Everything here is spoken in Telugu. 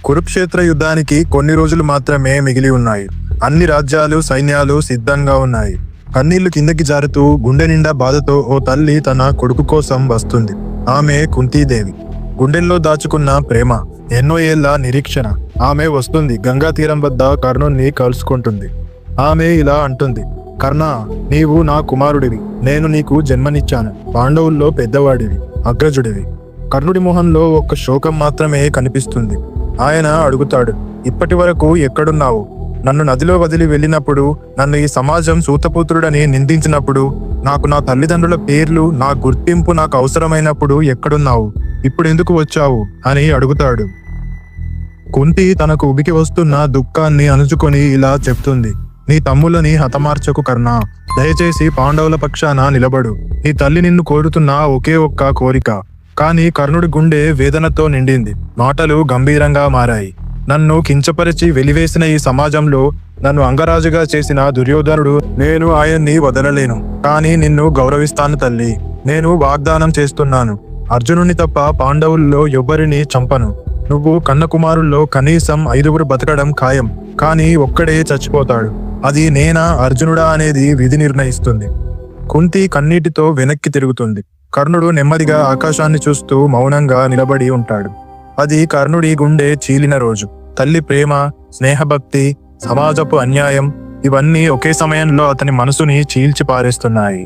కురుక్షేత్ర యుద్ధానికి కొన్ని రోజులు మాత్రమే మిగిలి ఉన్నాయి. అన్ని రాజ్యాలు సైన్యాలు సిద్ధంగా ఉన్నాయి. కన్నీళ్లు కిందకి జారుతూ గుండె నిండా బాధతో ఓ తల్లి తన కొడుకు కోసం వస్తుంది. ఆమె కుంతీదేవి. గుండెల్లో దాచుకున్న ప్రేమ, ఎన్నో ఏళ్ల నిరీక్షణ. ఆమె వస్తుంది. గంగా తీరం వద్ద కర్ణుణ్ణి కలుసుకుంటుంది. ఆమె ఇలా అంటుంది, కర్ణ, నీవు నా కుమారుడివి. నేను నీకు జన్మనిచ్చాను. పాండవుల్లో పెద్దవాడివి, అగ్రజుడివి. కర్ణుడి మొహంలో ఒక్క శోకం మాత్రమే కనిపిస్తుంది. ఆయన అడుగుతాడు, ఇప్పటి వరకు ఎక్కడున్నావు? నన్ను నదిలో వదిలి వెళ్ళినప్పుడు, నన్ను ఈ సమాజం సూతపుత్రుడని నిందించినప్పుడు, నాకు నా తల్లిదండ్రుల పేర్లు, నా గుర్తింపు నాకు అవసరమైనప్పుడు ఎక్కడున్నావు? ఇప్పుడు ఎందుకు వచ్చావు అని అడుగుతాడు. కుంతి తనకు ఉబికి వస్తున్న దుఃఖాన్ని అణుచుకొని ఇలా చెప్తుంది, నీ తమ్ములని హతమార్చకు కర్ణ. దయచేసి పాండవుల పక్షాన నిలబడు. నీ తల్లి నిన్ను కోరుతున్న ఒకే ఒక్క కోరిక. కాని కర్ణుడి గుండె వేదనతో నిండింది. మాటలు గంభీరంగా మారాయి. నన్ను కించపరిచి వెలివేసిన ఈ సమాజంలో నన్ను అంగరాజుగా చేసిన దుర్యోధనుడు, నేను ఆయన్ని వదలలేను. కానీ నిన్ను గౌరవిస్తాను తల్లి. నేను వాగ్దానం చేస్తున్నాను, అర్జునుని తప్ప పాండవుల్లో ఎవ్వరిని చంపను. నువ్వు కన్న కుమారుల్లో కనీసం 5గురు బతకడం ఖాయం. కానీ ఒక్కడే చచ్చిపోతాడు. అది నేనా అర్జునుడా అనేది విధి నిర్ణయిస్తుంది. కుంతి కన్నీటితో వెనక్కి తిరుగుతుంది. కర్ణుడు నెమ్మదిగా ఆకాశాన్ని చూస్తూ మౌనంగా నిలబడి ఉంటాడు. అది కర్ణుడి గుండె చీలిన రోజు. తల్లి ప్రేమ, స్నేహభక్తి, సమాజపు అన్యాయం, ఇవన్నీ ఒకే సమయంలో అతని మనసుని చీల్చి పారేస్తున్నాయి.